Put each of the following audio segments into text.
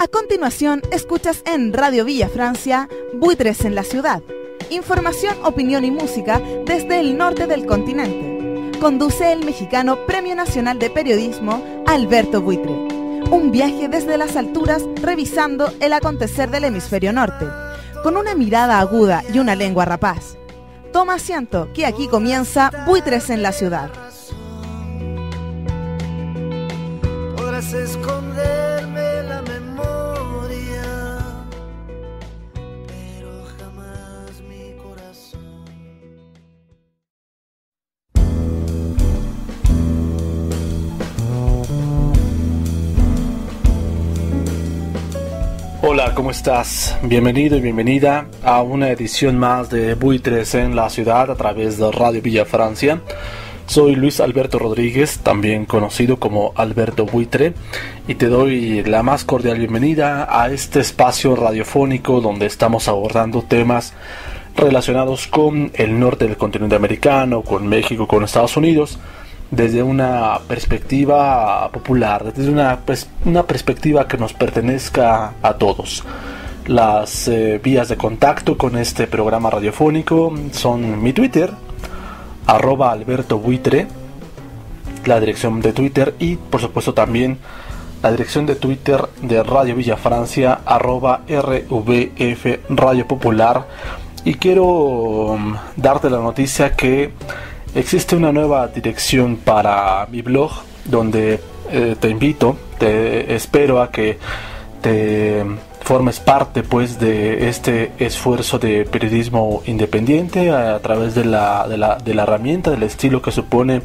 A continuación, escuchas en Radio Villa Francia, Buitres en la Ciudad. Información, opinión y música desde el norte del continente. Conduce el mexicano Premio Nacional de Periodismo, Alberto Buitre. Un viaje desde las alturas revisando el acontecer del hemisferio norte, con una mirada aguda y una lengua rapaz. Toma asiento, que aquí comienza Buitres en la Ciudad. Podrás esconderme la memoria, pero jamás mi corazón. Hola, ¿cómo estás? Bienvenido y bienvenida a una edición más de Buitres en la Ciudad a través de Radio Villa Francia. Soy Luis Alberto Rodríguez, también conocido como Alberto Buitre, y te doy la más cordial bienvenida a este espacio radiofónico donde estamos abordando temas relacionados con el norte del continente americano, con México, con Estados Unidos, desde una perspectiva popular, desde una perspectiva que nos pertenezca a todos. Las vías de contacto con este programa radiofónico son mi Twitter, @AlbertoBuitre, la dirección de Twitter, y por supuesto también la dirección de Twitter de Radio Villa Francia, @RVF Radio Popular. Y quiero darte la noticia que existe una nueva dirección para mi blog, donde te espero a que te formes parte pues de este esfuerzo de periodismo independiente a través de la herramienta, del estilo que supone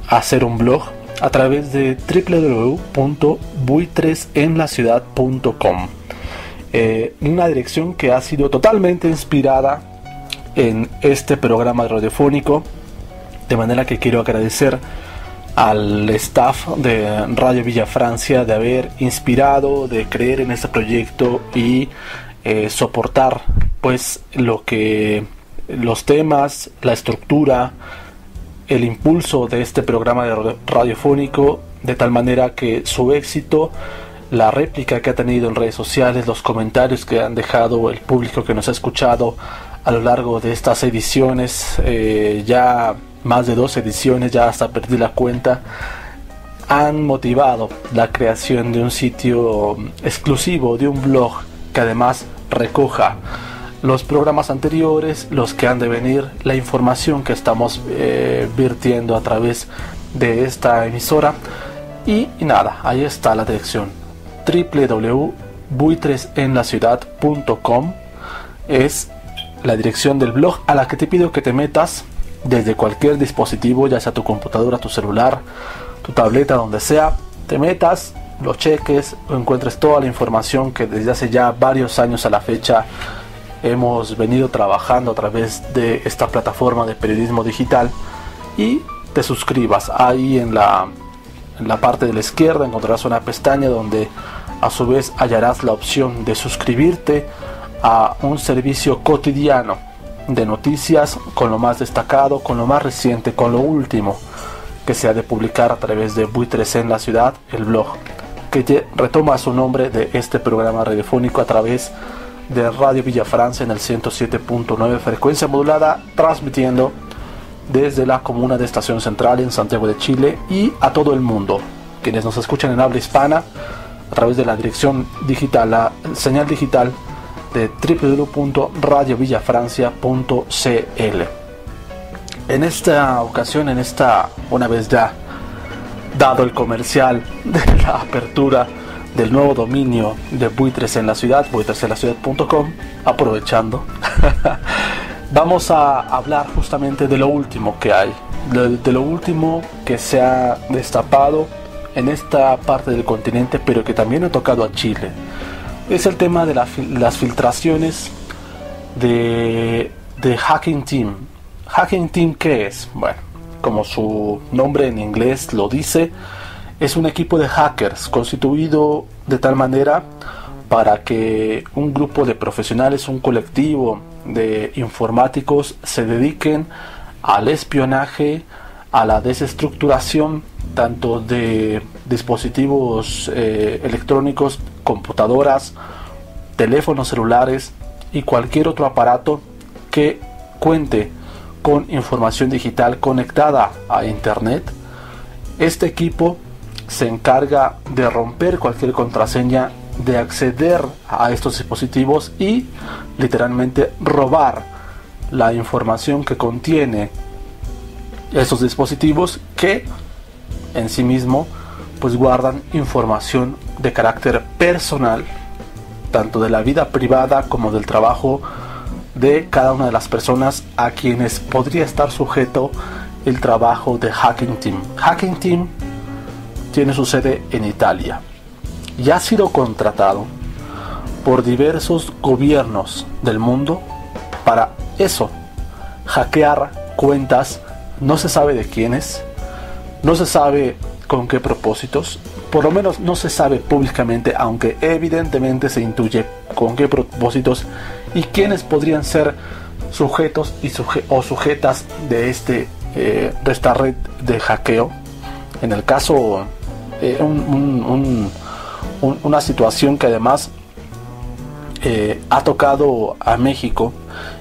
hacer un blog, a través de www.buitresenlaciudad.com, una dirección que ha sido totalmente inspirada en este programa radiofónico, de manera que quiero agradecer al staff de Radio Villa Francia de haber inspirado, de creer en este proyecto y soportar pues los temas, la estructura, el impulso de este programa radiofónico, de tal manera que su éxito, la réplica que ha tenido en redes sociales, los comentarios que han dejado el público que nos ha escuchado a lo largo de estas ediciones, ya más de 2 ediciones, ya hasta perdí la cuenta, han motivado la creación de un sitio exclusivo, de un blog que además recoja los programas anteriores, los que han de venir, la información que estamos virtiendo a través de esta emisora. Y nada, ahí está la dirección, www.buitresenlaciudad.com es la dirección del blog, a la que te pido que te metas desde cualquier dispositivo, ya sea tu computadora, tu celular, tu tableta, donde sea. Te metas, lo cheques, encuentres toda la información que desde hace ya varios años a la fecha hemos venido trabajando a través de esta plataforma de periodismo digital, y te suscribas. Ahí en la parte de la izquierda encontrarás una pestaña donde a su vez hallarás la opción de suscribirte a un servicio cotidiano de noticias, con lo más destacado, con lo más reciente, con lo último que se ha de publicar a través de Buitres en la Ciudad, el blog, que retoma su nombre de este programa radiofónico a través de Radio Villa Francia en el 107.9 frecuencia modulada, transmitiendo desde la comuna de Estación Central en Santiago de Chile, y a todo el mundo quienes nos escuchan en habla hispana a través de la dirección digital, la señal digital de www.radiovillafrancia.cl. En esta ocasión, una vez ya dado el comercial de la apertura del nuevo dominio de Buitres en la Ciudad, buitresenlaciudad.com, aprovechando, vamos a hablar justamente de lo último que hay, de lo último que se ha destapado en esta parte del continente, pero que también ha tocado a Chile. Es el tema de las filtraciones de Hacking Team. ¿Hacking Team qué es? Bueno, como su nombre en inglés lo dice, es un equipo de hackers constituido de tal manera para que un grupo de profesionales, un colectivo de informáticos se dediquen al espionaje, a la desestructuración tanto de dispositivos electrónicos computadoras, teléfonos celulares y cualquier otro aparato que cuente con información digital conectada a internet. Este equipo se encarga de romper cualquier contraseña, de acceder a estos dispositivos y literalmente robar la información que contiene estos dispositivos, que en sí mismo pues guardan información de carácter personal, tanto de la vida privada como del trabajo de cada una de las personas a quienes podría estar sujeto el trabajo de Hacking Team. Hacking Team tiene su sede en Italia y ha sido contratado por diversos gobiernos del mundo para eso, hackear cuentas. No se sabe de quiénes, no se sabe con qué propósitos, por lo menos no se sabe públicamente, aunque evidentemente se intuye con qué propósitos y quiénes podrían ser sujetos o sujetas de esta red de hackeo. En el caso, una situación que además ha tocado a México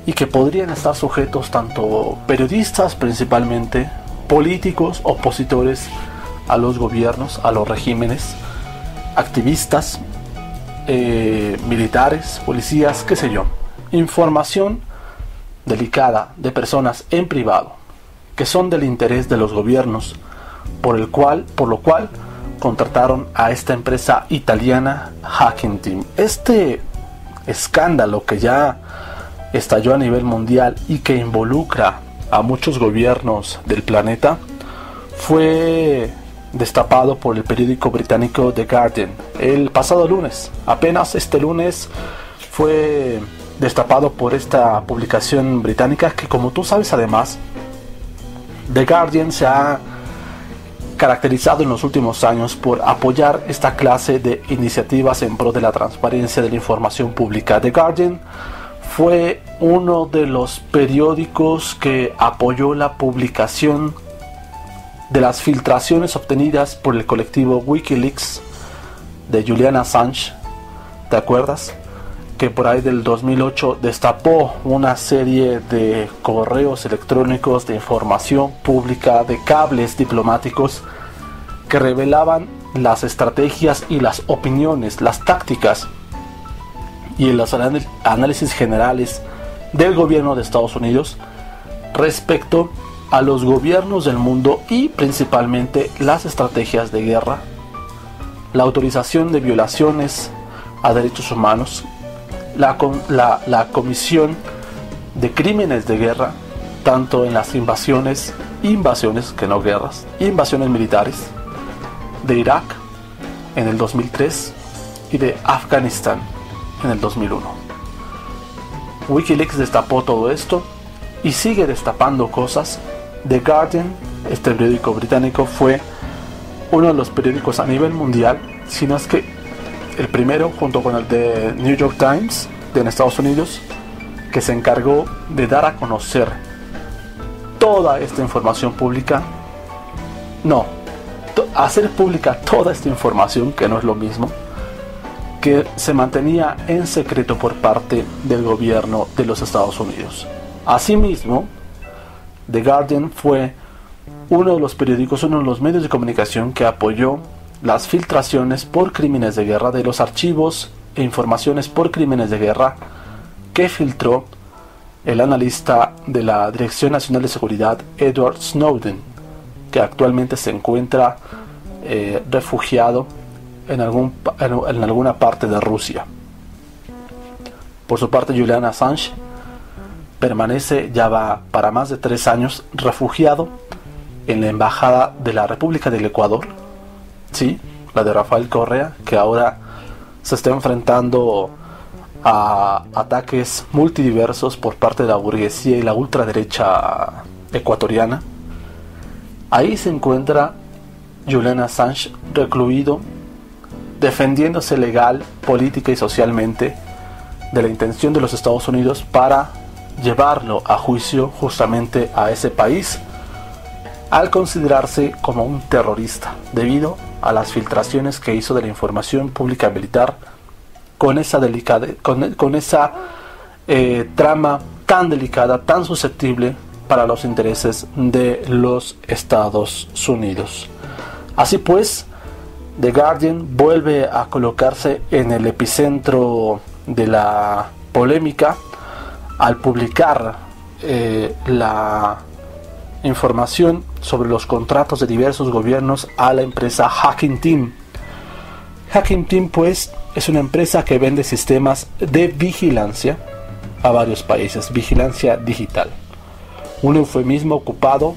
y que podrían estar sujetos tanto periodistas, principalmente políticos, opositores a los gobiernos, a los regímenes, activistas, militares, policías, qué sé yo. Información delicada de personas en privado que son del interés de los gobiernos, por lo cual contrataron a esta empresa italiana Hacking Team. Este escándalo que ya estalló a nivel mundial y que involucra a muchos gobiernos del planeta fue destapado por el periódico británico The Guardian el pasado lunes. Apenas este lunes fue destapado por esta publicación británica que, como tú sabes, además The Guardian se ha caracterizado en los últimos años por apoyar esta clase de iniciativas en pro de la transparencia de la información pública. The Guardian fue uno de los periódicos que apoyó la publicación de las filtraciones obtenidas por el colectivo Wikileaks de Julian Assange. ¿Te acuerdas? Que por ahí del 2008 destapó una serie de correos electrónicos, de información pública, de cables diplomáticos que revelaban las estrategias y las opiniones, las tácticas y los análisis generales del gobierno de Estados Unidos respecto a los gobiernos del mundo y principalmente las estrategias de guerra, la autorización de violaciones a derechos humanos, la comisión de crímenes de guerra, tanto en las invasiones que no guerras, invasiones militares de Irak en el 2003 y de Afganistán en el 2001. Wikileaks destapó todo esto y sigue destapando cosas. The Guardian, este periódico británico, fue uno de los periódicos a nivel mundial, si no es que el primero, junto con el de New York Times de Estados Unidos, que se encargó de dar a conocer toda esta información pública. Hacer pública toda esta información, que no es lo mismo, que se mantenía en secreto por parte del gobierno de los Estados Unidos. Asimismo, The Guardian fue uno de los periódicos, uno de los medios de comunicación que apoyó las filtraciones por crímenes de guerra de los archivos e informaciones por crímenes de guerra que filtró el analista de la Dirección Nacional de Seguridad Edward Snowden, que actualmente se encuentra refugiado en alguna parte de Rusia. Por su parte, Julian Assange permanece, ya va para más de 3 años, refugiado en la Embajada de la República del Ecuador, sí, la de Rafael Correa, que ahora se está enfrentando a ataques multidiversos por parte de la burguesía y la ultraderecha ecuatoriana. Ahí se encuentra Julian Assange recluido, defendiéndose legal, política y socialmente de la intención de los Estados Unidos para llevarlo a juicio justamente a ese país, al considerarse como un terrorista debido a las filtraciones que hizo de la información pública militar con esa trama tan delicada, tan susceptible para los intereses de los Estados Unidos. Así pues, The Guardian vuelve a colocarse en el epicentro de la polémica al publicar la información sobre los contratos de diversos gobiernos a la empresa Hacking Team. Hacking Team, pues, es una empresa que vende sistemas de vigilancia a varios países, vigilancia digital, un eufemismo ocupado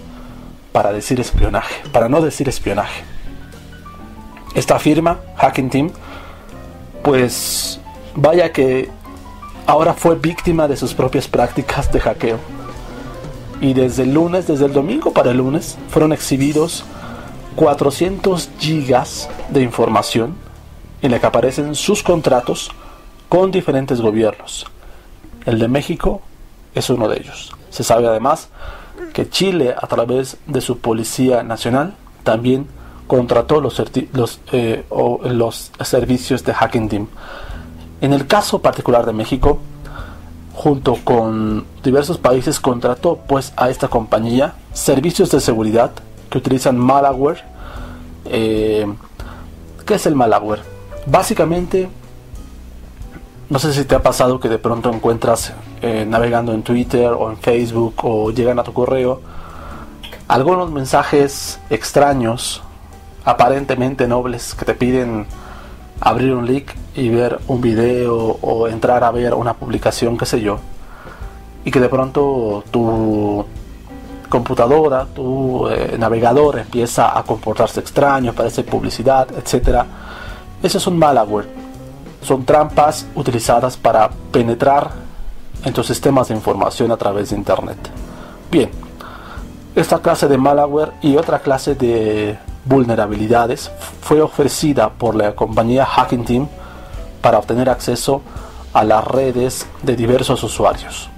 para decir espionaje, para no decir espionaje. Esta firma, Hacking Team, pues vaya que ahora fue víctima de sus propias prácticas de hackeo. Y desde el domingo para el lunes, fueron exhibidos 400 gigas de información en la que aparecen sus contratos con diferentes gobiernos. El de México es uno de ellos. Se sabe además que Chile, a través de su Policía Nacional, también contrató los servicios de Hacking Team. En el caso particular de México, junto con diversos países, contrató pues a esta compañía servicios de seguridad que utilizan malware. ¿Qué es el malware? Básicamente, no sé si te ha pasado que de pronto encuentras navegando en Twitter o en Facebook o llegan a tu correo algunos mensajes extraños, aparentemente nobles, que te piden abrir un link y ver un video o entrar a ver una publicación, qué sé yo, y que de pronto tu computadora, tu navegador empieza a comportarse extraño, parece publicidad, etcétera. Eso es un malware. Son trampas utilizadas para penetrar en tus sistemas de información a través de internet. Bien, esta clase de malware y otra clase de vulnerabilidades fue ofrecida por la compañía Hacking Team para obtener acceso a las redes de diversos usuarios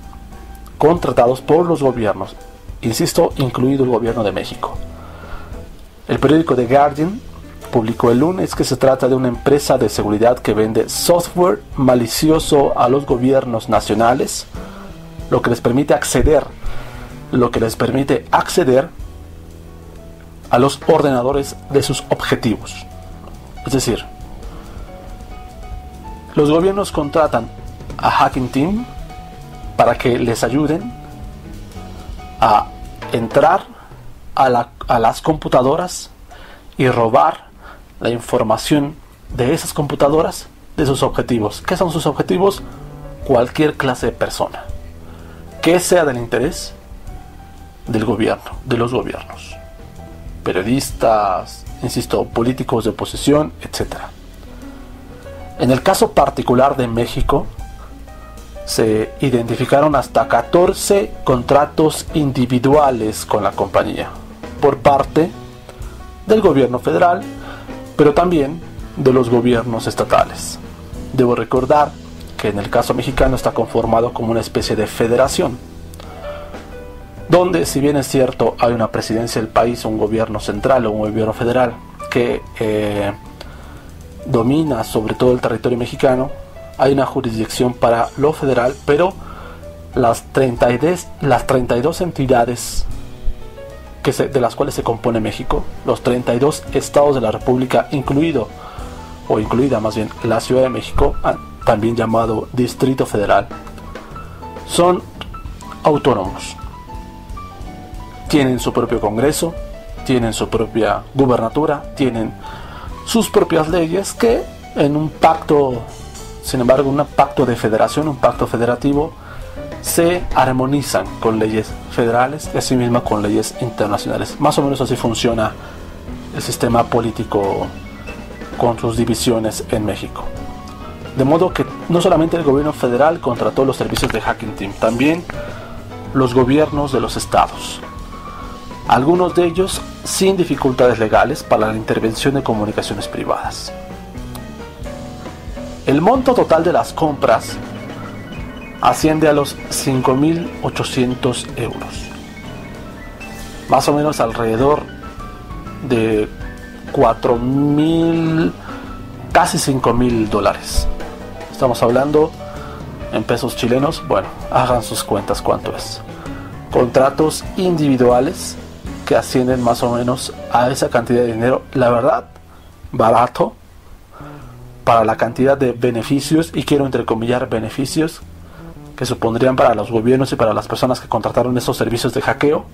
contratados por los gobiernos, insisto, incluido el gobierno de México. El periódico The Guardian publicó el lunes que se trata de una empresa de seguridad que vende software malicioso a los gobiernos nacionales, lo que les permite acceder a los ordenadores de sus objetivos. Es decir, los gobiernos contratan a Hacking Team para que les ayuden a entrar a las computadoras y robar la información de esas computadoras de sus objetivos. ¿Qué son sus objetivos? Cualquier clase de persona que sea del interés del gobierno, de los gobiernos, periodistas, insisto, políticos de oposición, etc. En el caso particular de México, se identificaron hasta 14 contratos individuales con la compañía por parte del gobierno federal, pero también de los gobiernos estatales. Debo recordar que en el caso mexicano está conformado como una especie de federación, donde, si bien es cierto, hay una presidencia del país, un gobierno central o un gobierno federal que domina sobre todo el territorio mexicano, hay una jurisdicción para lo federal, pero las 32 entidades de las cuales se compone México, los 32 estados de la República, incluida más bien la Ciudad de México, también llamado Distrito Federal, son autónomos. Tienen su propio Congreso, tienen su propia gubernatura, tienen sus propias leyes que en un pacto, sin embargo, un pacto de federación, un pacto federativo, se armonizan con leyes federales y asimismo con leyes internacionales. Más o menos así funciona el sistema político con sus divisiones en México. De modo que no solamente el gobierno federal contrató los servicios de Hacking Team, también los gobiernos de los estados. Algunos de ellos sin dificultades legales para la intervención de comunicaciones privadas. El monto total de las compras asciende a los 5.800 euros, más o menos alrededor de 4.000, casi $5.000. Estamos hablando en pesos chilenos. Bueno, hagan sus cuentas cuánto es. Contratos individuales que ascienden más o menos a esa cantidad de dinero. La verdad, barato para la cantidad de beneficios, y quiero entrecomillar beneficios, que supondrían para los gobiernos y para las personas que contrataron esos servicios de hackeo.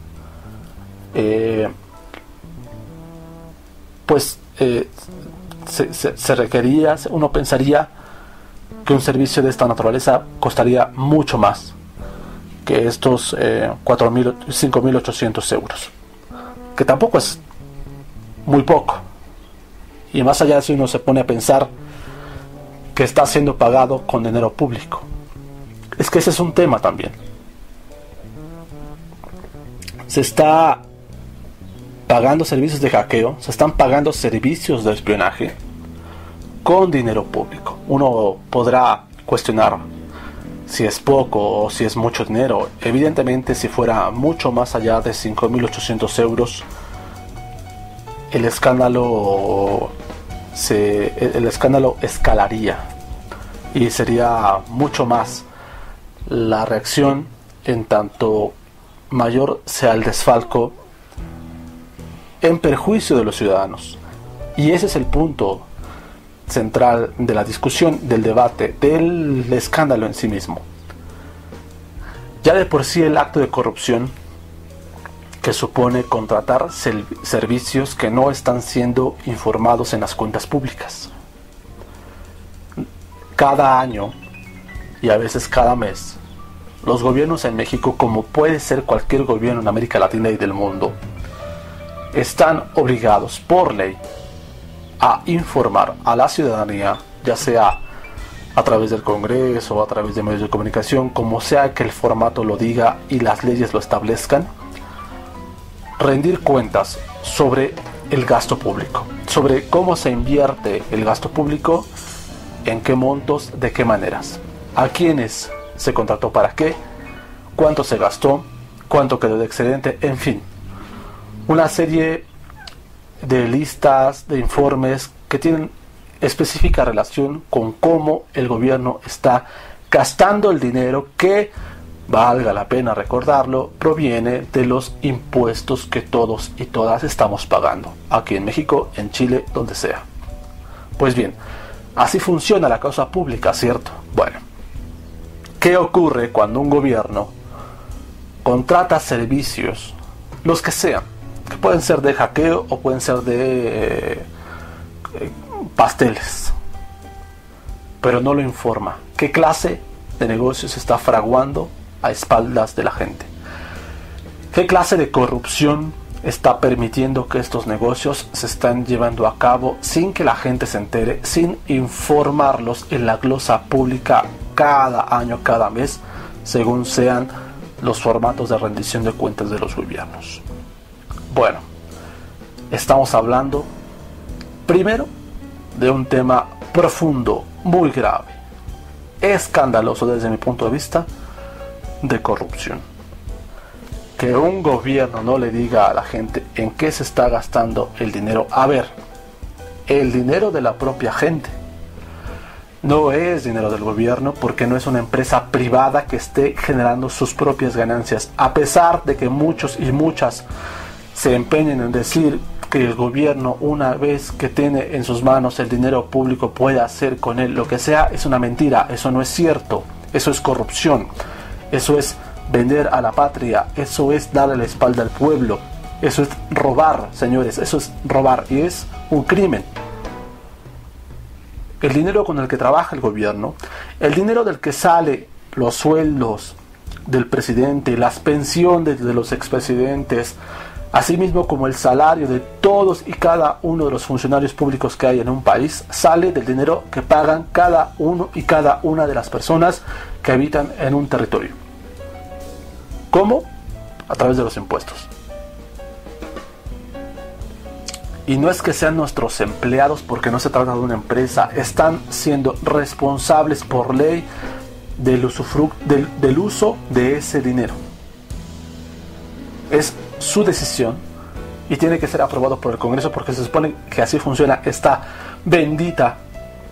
Se requería, uno pensaría que un servicio de esta naturaleza costaría mucho más que estos 5.800 euros, que tampoco es muy poco. Y más allá, si uno se pone a pensar que está siendo pagado con dinero público, es que ese es un tema también. Se está pagando servicios de hackeo, se están pagando servicios de espionaje con dinero público. Uno podrá cuestionar si es poco o si es mucho dinero. Evidentemente, si fuera mucho más allá de 5.800 euros, el escándalo escalaría y sería mucho más la reacción, en tanto mayor sea el desfalco en perjuicio de los ciudadanos. Y ese es el punto central de la discusión, del debate, del escándalo en sí mismo. Ya de por sí el acto de corrupción que supone contratar servicios que no están siendo informados en las cuentas públicas. Cada año, y a veces cada mes, los gobiernos en México, como puede ser cualquier gobierno en América Latina y del mundo, están obligados por ley a informar a la ciudadanía, ya sea a través del Congreso o a través de medios de comunicación, como sea que el formato lo diga y las leyes lo establezcan, rendir cuentas sobre el gasto público, sobre cómo se invierte el gasto público, en qué montos, de qué maneras, a quiénes se contrató para qué, cuánto se gastó, cuánto quedó de excedente, en fin, una serie de listas, de informes que tienen específica relación con cómo el gobierno está gastando el dinero que, valga la pena recordarlo, proviene de los impuestos que todos y todas estamos pagando, aquí en México, en Chile, donde sea. Pues bien, así funciona la cosa pública, ¿cierto? Bueno, ¿qué ocurre cuando un gobierno contrata servicios, los que sean, que pueden ser de hackeo o pueden ser de pasteles, pero no lo informa? ¿Qué clase de negocios se está fraguando a espaldas de la gente? ¿Qué clase de corrupción está permitiendo que estos negocios se están llevando a cabo sin que la gente se entere, sin informarlos en la glosa pública cada año, cada mes, según sean los formatos de rendición de cuentas de los gobiernos? Bueno, estamos hablando primero de un tema profundo, muy grave, escandaloso desde mi punto de vista, de corrupción. Que un gobierno no le diga a la gente en qué se está gastando el dinero. A ver, el dinero de la propia gente no es dinero del gobierno, porque no es una empresa privada que esté generando sus propias ganancias, a pesar de que muchos y muchas se empeñen en decir que el gobierno, una vez que tiene en sus manos el dinero público, puede hacer con él lo que sea. Es una mentira, eso no es cierto, eso es corrupción, eso es vender a la patria, eso es darle la espalda al pueblo, eso es robar, señores, eso es robar y es un crimen. El dinero con el que trabaja el gobierno, el dinero del que sale los sueldos del presidente, las pensiones de los expresidentes, asimismo como el salario de todos y cada uno de los funcionarios públicos que hay en un país, sale del dinero que pagan cada uno y cada una de las personas que habitan en un territorio. ¿Cómo? A través de los impuestos. Y no es que sean nuestros empleados, porque no se trata de una empresa, están siendo responsables por ley del uso de ese dinero. Es su decisión y tiene que ser aprobado por el Congreso, porque se supone que así funciona esta bendita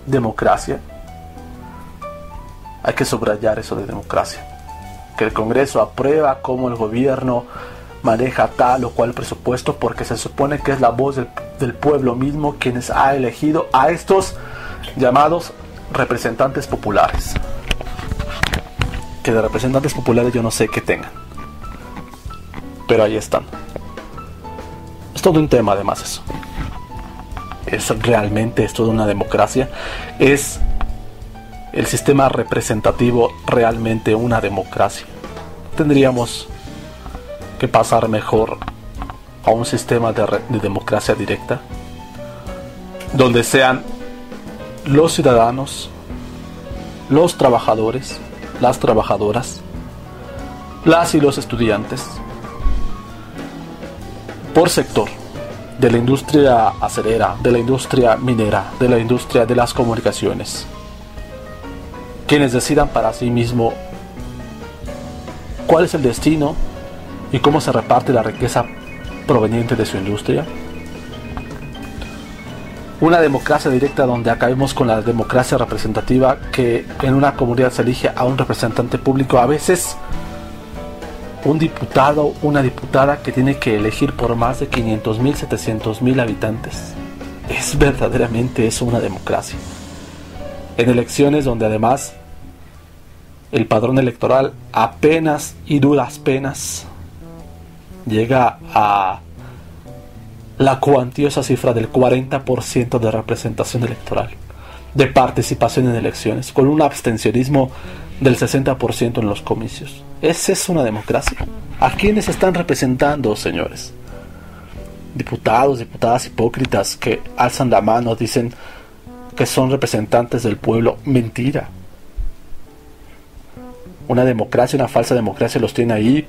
democracia. Hay que subrayar eso de democracia. Que el Congreso aprueba cómo el gobierno maneja tal o cual presupuesto, porque se supone que es la voz del pueblo mismo quienes ha elegido a estos llamados representantes populares. Que de representantes populares yo no sé qué tengan, pero ahí están. Es todo un tema además eso. ¿Es realmente esto de una democracia? ¿Es el sistema representativo realmente una democracia? Tendríamos que pasar mejor a un sistema de democracia directa, donde sean los ciudadanos, los trabajadores, las trabajadoras, las y los estudiantes, por sector, de la industria acerera, de la industria minera, de la industria de las comunicaciones, quienes decidan para sí mismo cuál es el destino y cómo se reparte la riqueza proveniente de su industria. Una democracia directa donde acabemos con la democracia representativa, que en una comunidad se elige a un representante público, a veces un diputado, una diputada que tiene que elegir por más de 500,000, 700,000 habitantes. ¿Es verdaderamente eso una democracia? En elecciones donde además el padrón electoral apenas y duras penas llega a la cuantiosa cifra del 40% de representación electoral, de participación en elecciones, con un abstencionismo del 60% en los comicios. ¿Esa es una democracia? ¿A quiénes están representando, señores? Diputados, diputadas hipócritas que alzan la mano, dicen que son representantes del pueblo. Mentira. Una democracia, una falsa democracia los tiene ahí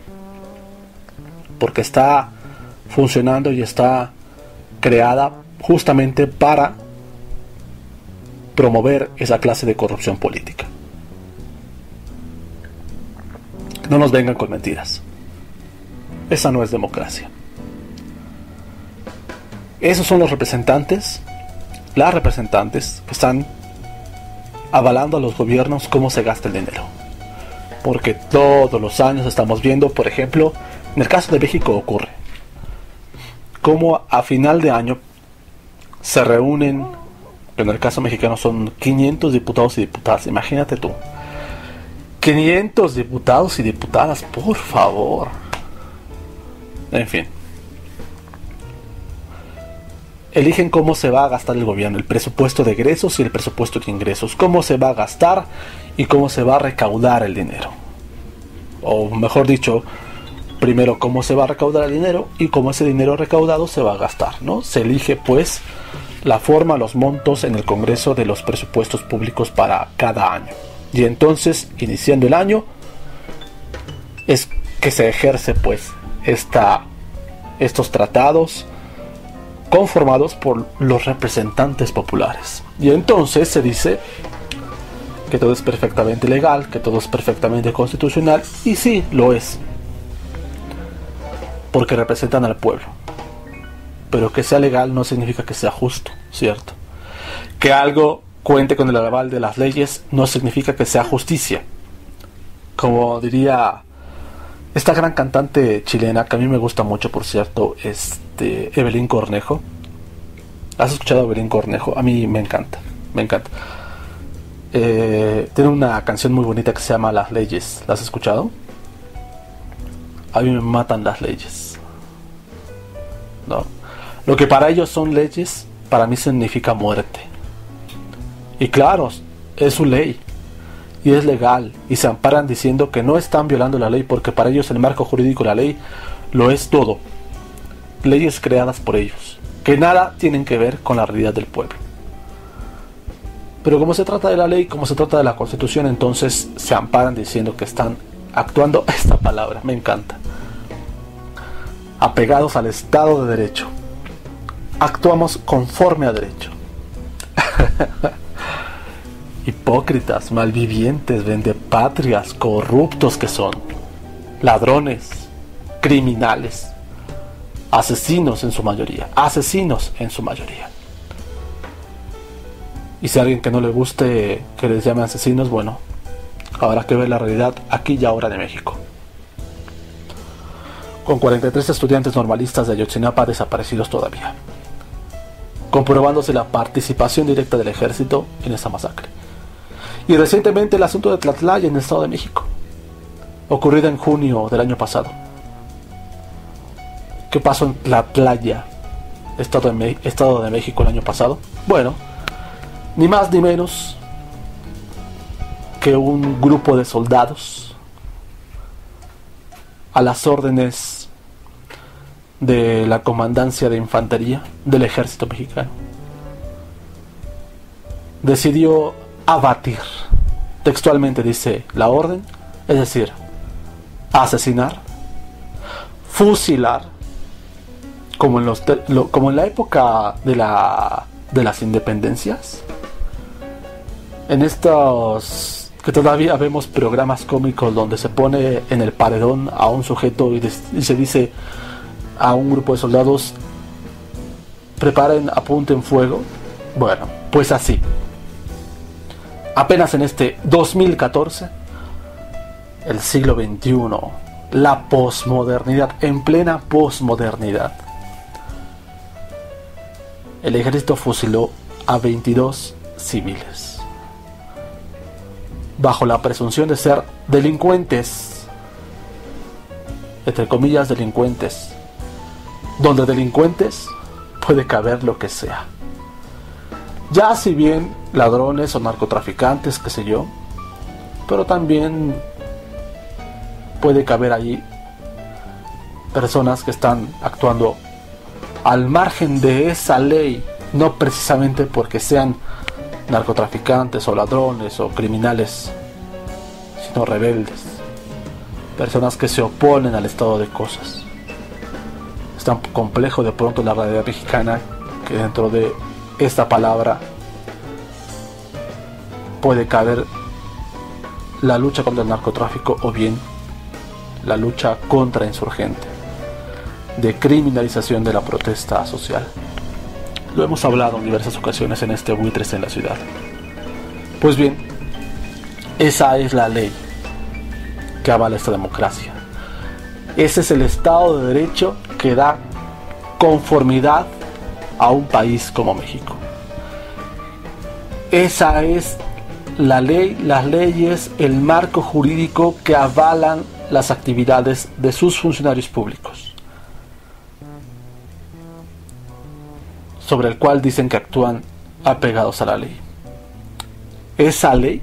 porque está funcionando y está creada justamente para promover esa clase de corrupción política. No nos vengan con mentiras. Esa no es democracia. Esos son los representantes, las representantes que están avalando a los gobiernos cómo se gasta el dinero. Porque todos los años estamos viendo, por ejemplo, en el caso de México ocurre cómo a final de año se reúnen, en el caso mexicano son 500 diputados y diputadas, imagínate tú, 500 diputados y diputadas, por favor. En fin, eligen cómo se va a gastar el gobierno, el presupuesto de egresos y el presupuesto de ingresos, cómo se va a gastar y cómo se va a recaudar el dinero. O mejor dicho, primero cómo se va a recaudar el dinero y cómo ese dinero recaudado se va a gastar, ¿no? Se elige pues la forma, los montos en el Congreso de los presupuestos públicos para cada año. Y entonces, iniciando el año, es que se ejerce pues estos tratados conformados por los representantes populares. Y entonces se dice que todo es perfectamente legal, que todo es perfectamente constitucional, y sí, lo es, porque representan al pueblo. Pero que sea legal no significa que sea justo, ¿cierto? Que algo cuente con el aval de las leyes no significa que sea justicia. Como diría esta gran cantante chilena, que a mí me gusta mucho, por cierto, Evelyn Cornejo. ¿Has escuchado a Evelyn Cornejo? A mí me encanta, me encanta. Tiene una canción muy bonita que se llama Las Leyes. ¿La has escuchado? A mí me matan las leyes, ¿no? Lo que para ellos son leyes, para mí significa muerte. Y claro, es su ley y es legal, y se amparan diciendo que no están violando la ley, porque para ellos el marco jurídico, la ley, lo es todo. Leyes creadas por ellos, que nada tienen que ver con la realidad del pueblo. Pero como se trata de la ley, como se trata de la Constitución, entonces se amparan diciendo que están actuando, esta palabra me encanta, apegados al Estado de Derecho. Actuamos conforme a derecho. Hipócritas, malvivientes, vendepatrias, corruptos que son, ladrones, criminales, asesinos en su mayoría, Y si a alguien que no le guste que les llame asesinos, bueno, Habrá que ver la realidad aquí y ahora de México. Con 43 estudiantes normalistas de Ayotzinapa desaparecidos todavía, comprobándose la participación directa del ejército en esa masacre. Y recientemente el asunto de Tlatlaya en el Estado de México, ocurrido en junio del año pasado. ¿Qué pasó en Tlatlaya, Estado de México, el año pasado? Bueno, ni más ni menos que un grupo de soldados a las órdenes de la Comandancia de Infantería del Ejército Mexicano decidió abatir, textualmente dice la orden, es decir, asesinar, fusilar, como en la época de las independencias, en estos que todavía vemos programas cómicos donde se pone en el paredón a un sujeto y se dice a un grupo de soldados: preparen, apunten fuego. Bueno, pues así, apenas en este 2014, el siglo XXI, la posmodernidad, en plena posmodernidad, el ejército fusiló a 22 civiles bajo la presunción de ser delincuentes, entre comillas delincuentes, donde delincuentes puede caber lo que sea. Ya si bien ladrones o narcotraficantes, qué sé yo, pero también puede caber allí personas que están actuando al margen de esa ley, no precisamente porque sean narcotraficantes o ladrones o criminales, sino rebeldes, personas que se oponen al estado de cosas. Es tan complejo de pronto la realidad mexicana que dentro de esta palabra puede caber la lucha contra el narcotráfico o bien la lucha contra insurgente, de criminalización de la protesta social. Lo hemos hablado en diversas ocasiones en este Buitres en la Ciudad. Pues bien, esa es la ley que avala esta democracia. Ese es el Estado de Derecho que da conformidad a un país como México. Esa es la ley, las leyes, el marco jurídico que avalan las actividades de sus funcionarios públicos, sobre el cual dicen que actúan apegados a la ley. Esa ley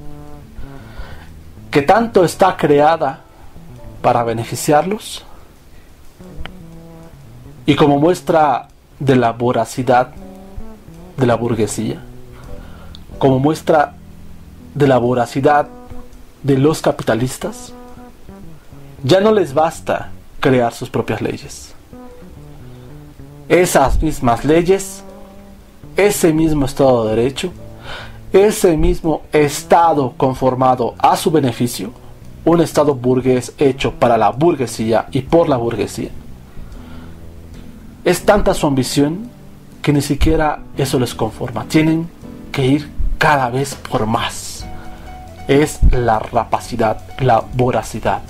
que tanto está creada para beneficiarlos, y como muestra de la voracidad de la burguesía, como muestra de la voracidad de los capitalistas, ya no les basta crear sus propias leyes. Esas mismas leyes, ese mismo Estado de Derecho, ese mismo Estado conformado a su beneficio, un Estado burgués hecho para la burguesía y por la burguesía, es tanta su ambición que ni siquiera eso les conforma. Tienen que ir cada vez por más. Es la rapacidad, la voracidad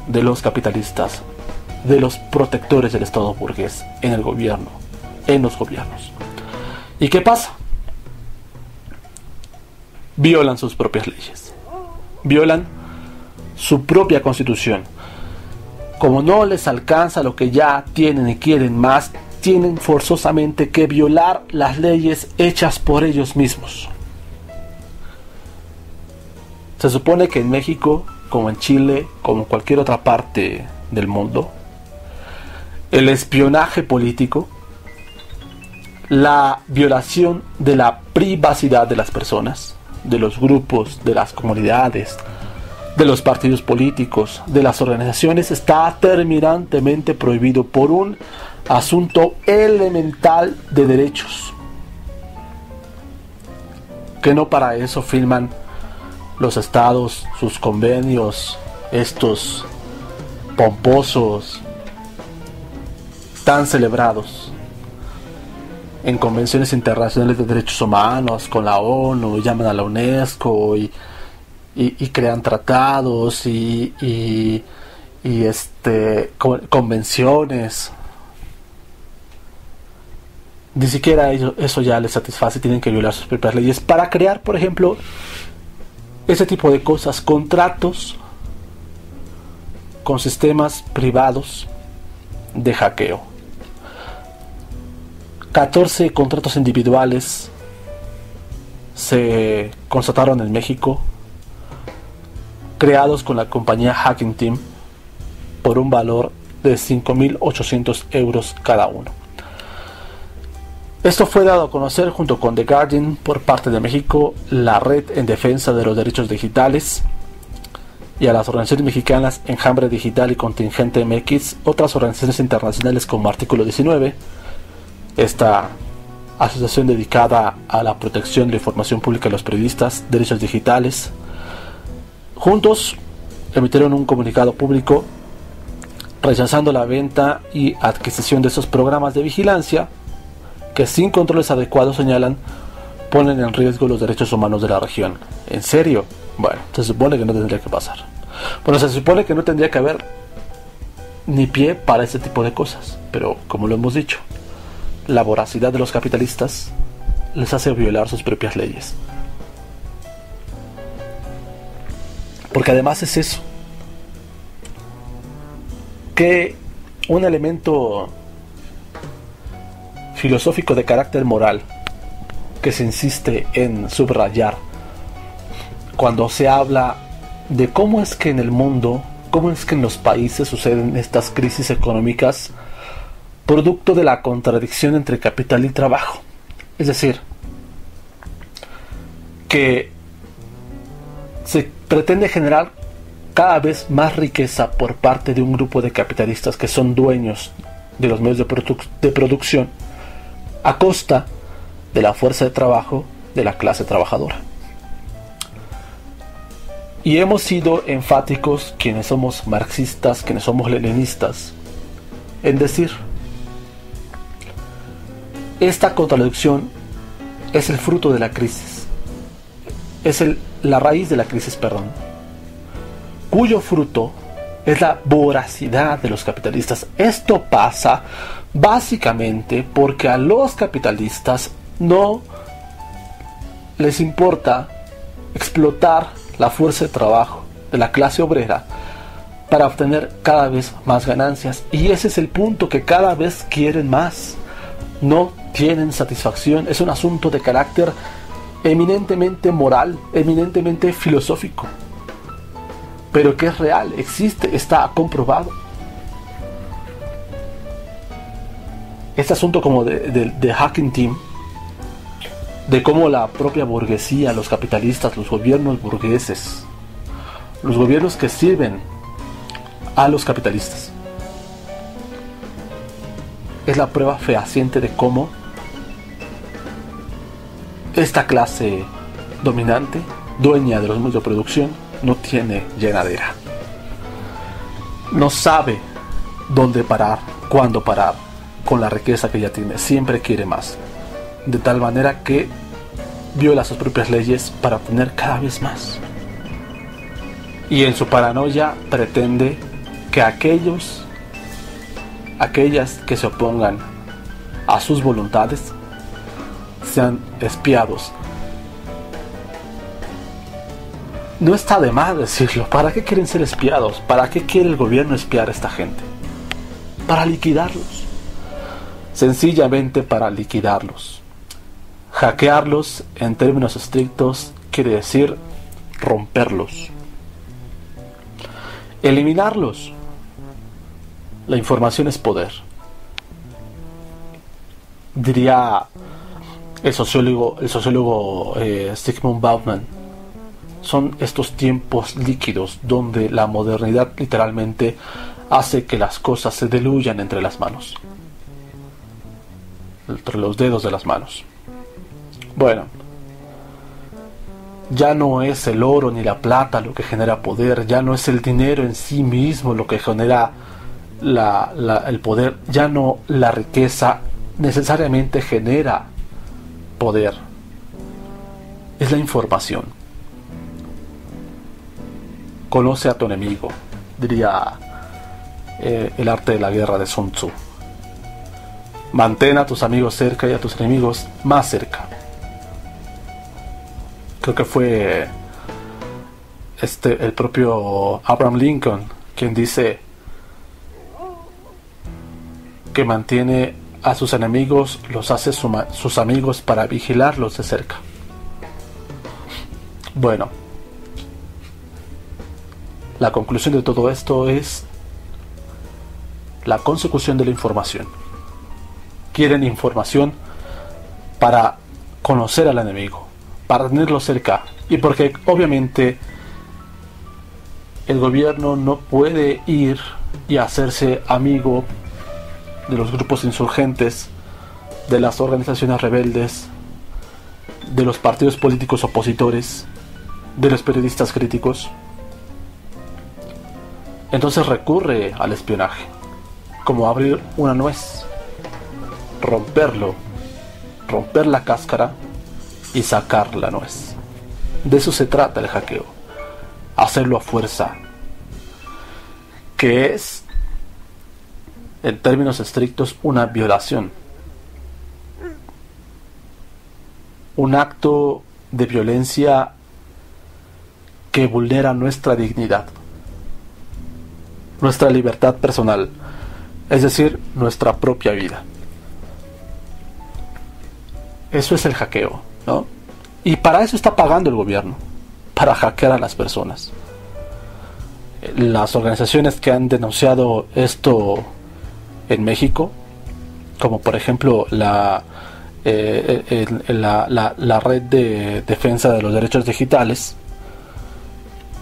de los capitalistas, de los protectores del Estado burgués en el gobierno, en los gobiernos. ¿Y qué pasa? Violan sus propias leyes, violan su propia constitución. Como no les alcanza lo que ya tienen y quieren más, tienen forzosamente que violar las leyes hechas por ellos mismos. Se supone que en México, como en Chile, como en cualquier otra parte del mundo, el espionaje político, la violación de la privacidad de las personas, de los grupos, de las comunidades, de los partidos políticos, de las organizaciones, está terminantemente prohibido por un asunto elemental de derechos, que no para eso firman los estados sus convenios, estos pomposos, tan celebrados en convenciones internacionales de derechos humanos, con la ONU, llaman a la UNESCO y y crean tratados convenciones. Ni siquiera eso ya les satisface, tienen que violar sus propias leyes para crear, por ejemplo, ese tipo de cosas, contratos con sistemas privados de hackeo. 14 contratos individuales se constataron en México, creados con la compañía Hacking Team por un valor de 5.800 euros cada uno. Esto fue dado a conocer junto con The Guardian por parte de México, la Red en Defensa de los Derechos Digitales, y a las organizaciones mexicanas Enjambre Digital y Contingente MX, otras organizaciones internacionales como Artículo 19, esta asociación dedicada a la protección de la información pública de los periodistas, derechos digitales. Juntos emitieron un comunicado público rechazando la venta y adquisición de esos programas de vigilancia que sin controles adecuados, señalan, ponen en riesgo los derechos humanos de la región. ¿En serio? Bueno, se supone que no tendría que pasar. Bueno, se supone que no tendría que haber ni pie para este tipo de cosas, pero como lo hemos dicho, la voracidad de los capitalistas les hace violar sus propias leyes. Porque además es eso, que un elemento filosófico de carácter moral que se insiste en subrayar cuando se habla de cómo es que en el mundo, cómo es que en los países suceden estas crisis económicas producto de la contradicción entre capital y trabajo. Es decir, que se pretende generar cada vez más riqueza por parte de un grupo de capitalistas que son dueños de los medios de producción a costa de la fuerza de trabajo de la clase trabajadora. Y hemos sido enfáticos quienes somos marxistas, quienes somos leninistas, en decir, esta contradicción es el fruto de la crisis, es la raíz de la crisis, cuyo fruto es la voracidad de los capitalistas. Esto pasa básicamente porque a los capitalistas no les importa explotar la fuerza de trabajo de la clase obrera para obtener cada vez más ganancias, y ese es el punto, que cada vez quieren más, no tienen satisfacción. Es un asunto de carácter eminentemente moral, eminentemente filosófico, pero que es real, existe, está comprobado. Este asunto como de Hacking Team, de cómo la propia burguesía, los capitalistas, los gobiernos burgueses, los gobiernos que sirven a los capitalistas, es la prueba fehaciente de cómo esta clase dominante, dueña de los medios de producción, no tiene llenadera, no sabe dónde parar, cuándo parar con la riqueza que ya tiene, siempre quiere más, de tal manera que viola sus propias leyes para obtener cada vez más, y en su paranoia pretende que aquellas que se opongan a sus voluntades sean espiados. No está de más decirlo. ¿Para qué quieren ser espiados? ¿Para qué quiere el gobierno espiar a esta gente? Para liquidarlos. Sencillamente para liquidarlos. Hackearlos, en términos estrictos, quiere decir romperlos. Eliminarlos. La información es poder. Diría el sociólogo Zygmunt Bauman, son estos tiempos líquidos donde la modernidad literalmente hace que las cosas se diluyan entre las manos, entre los dedos de las manos. Bueno, ya no es el oro ni la plata lo que genera poder, ya no es el dinero en sí mismo lo que genera el poder, ya no la riqueza necesariamente genera poder, es la información. conoce a tu enemigo, diría el arte de la guerra de Sun Tzu. Mantén a tus amigos cerca y a tus enemigos más cerca. Creo que fue el propio Abraham Lincoln quien dice que mantiene a sus enemigos, los hace sus amigos para vigilarlos de cerca. Bueno, la conclusión de todo esto es la consecución de la información. Quieren información para conocer al enemigo, para tenerlo cerca, y porque obviamente el gobierno no puede ir y hacerse amigo de los grupos insurgentes, de las organizaciones rebeldes, de los partidos políticos opositores, de los periodistas críticos. Entonces recurre al espionaje, como abrir una nuez, romper la cáscara y sacar la nuez. De eso se trata el hackeo, hacerlo a fuerza, que es, en términos estrictos, una violación, un acto de violencia que vulnera nuestra dignidad, nuestra libertad personal, es decir, nuestra propia vida. Eso es el hackeo, ¿no? Y para eso está pagando el gobierno, para hackear a las personas. Las organizaciones que han denunciado esto en México, como por ejemplo la Red de Defensa de los Derechos Digitales,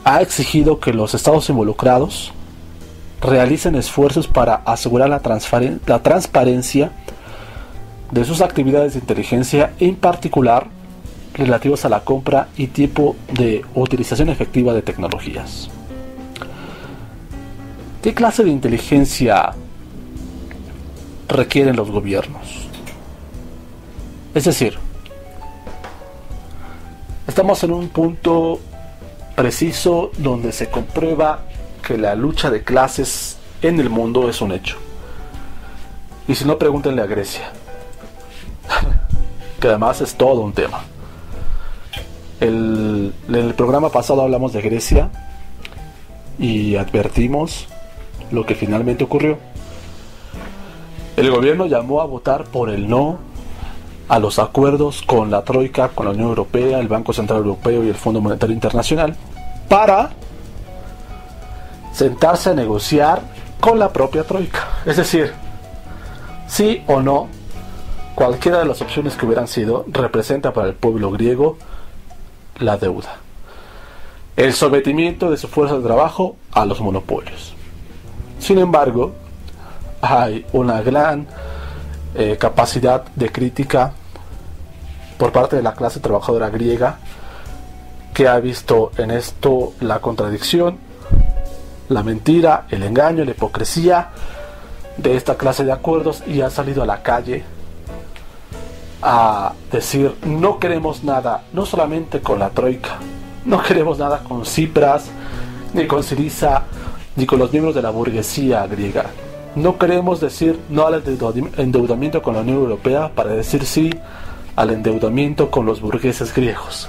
ha exigido que los estados involucrados realicen esfuerzos para asegurar la transparencia de sus actividades de inteligencia, en particular relativos a la compra y tipo de utilización efectiva de tecnologías. ¿Qué clase de inteligencia requieren los gobiernos? Es decir, estamos en un punto preciso donde se comprueba que la lucha de clases en el mundo es un hecho. Y si no, pregúntenle a Grecia, que además es todo un tema. En el programa pasado hablamos de Grecia y advertimos lo que finalmente ocurrió. El gobierno llamó a votar por el no a los acuerdos con la Troika, con la Unión Europea, el Banco Central Europeo y el Fondo Monetario Internacional, para sentarse a negociar con la propia Troika. Es decir, sí o no, cualquiera de las opciones que hubieran sido, representa para el pueblo griego la deuda, el sometimiento de su fuerza de trabajo a los monopolios. Sin embargo, hay una gran capacidad de crítica por parte de la clase trabajadora griega, que ha visto en esto la contradicción, la mentira, el engaño, la hipocresía de esta clase de acuerdos, y ha salido a la calle a decir: no queremos nada, no solamente con la Troika, no queremos nada con Tsipras, ni con Syriza, ni con los miembros de la burguesía griega. No queremos decir no al endeudamiento con la Unión Europea para decir sí al endeudamiento con los burgueses griegos.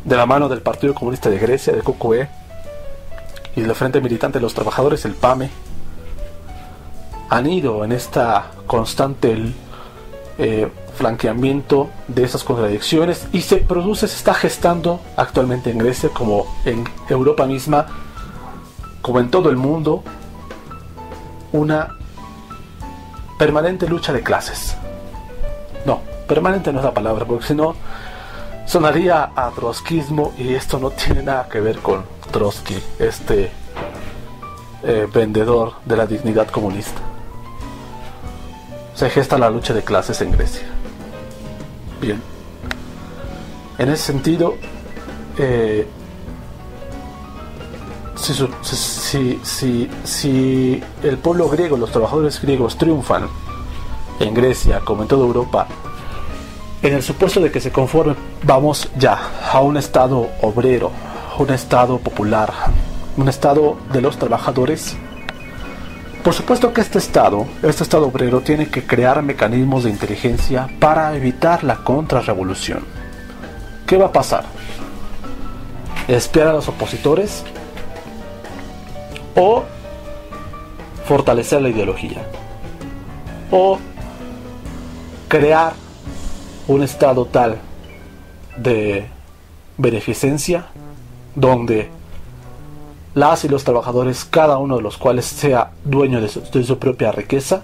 De la mano del Partido Comunista de Grecia, de KKE, y del Frente Militante de los Trabajadores, el PAME, han ido en esta constante flanqueamiento de esas contradicciones, y se está gestando actualmente en Grecia, como en Europa misma, como en todo el mundo, una permanente lucha de clases. No, permanente no es la palabra, porque si no sonaría a trotskismo, y esto no tiene nada que ver con Trotsky, vendedor de la dignidad comunista. Se gesta la lucha de clases en Grecia. Bien, en ese sentido, si el pueblo griego, los trabajadores griegos triunfan en Grecia como en toda Europa, en el supuesto de que se conformen, vamos ya a un estado obrero, un Estado popular, un Estado de los trabajadores, por supuesto que este Estado obrero, tiene que crear mecanismos de inteligencia para evitar la contrarrevolución. ¿Qué va a pasar? ¿Espiar a los opositores o fortalecer la ideología? ¿O crear un Estado tal de beneficencia donde las y los trabajadores, cada uno de los cuales sea dueño de su propia riqueza,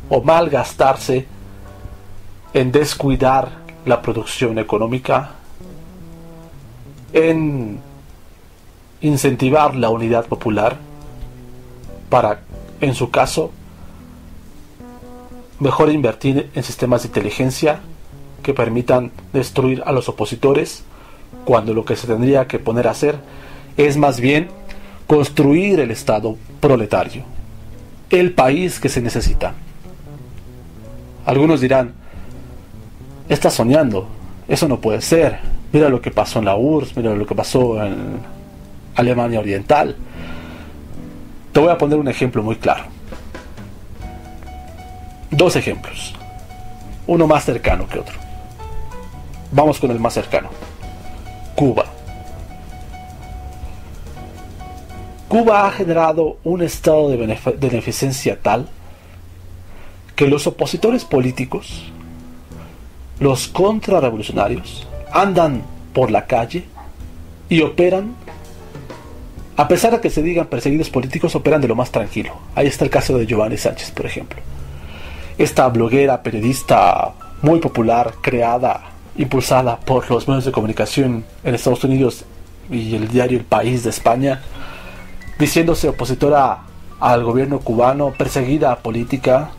o malgastarse en descuidar la producción económica, en incentivar la unidad popular para, en su caso, mejor invertir en sistemas de inteligencia que permitan destruir a los opositores, cuando lo que se tendría que poner a hacer es más bien construir el Estado proletario, el país que se necesita. Algunos dirán, estás soñando, eso no puede ser, mira lo que pasó en la URSS, mira lo que pasó en Alemania Oriental. Te voy a poner un ejemplo muy claro. Dos ejemplos, uno más cercano que otro. Vamos con el más cercano. Cuba. Cuba ha generado un estado de beneficencia tal que los opositores políticos, los contrarrevolucionarios, andan por la calle y operan, a pesar de que se digan perseguidos políticos, operan de lo más tranquilo. Ahí está el caso de Giovanni Sánchez, por ejemplo. Esta bloguera, periodista muy popular, creada, impulsada por los medios de comunicación en Estados Unidos y el diario El País de España, diciéndose opositora al gobierno cubano, perseguida política,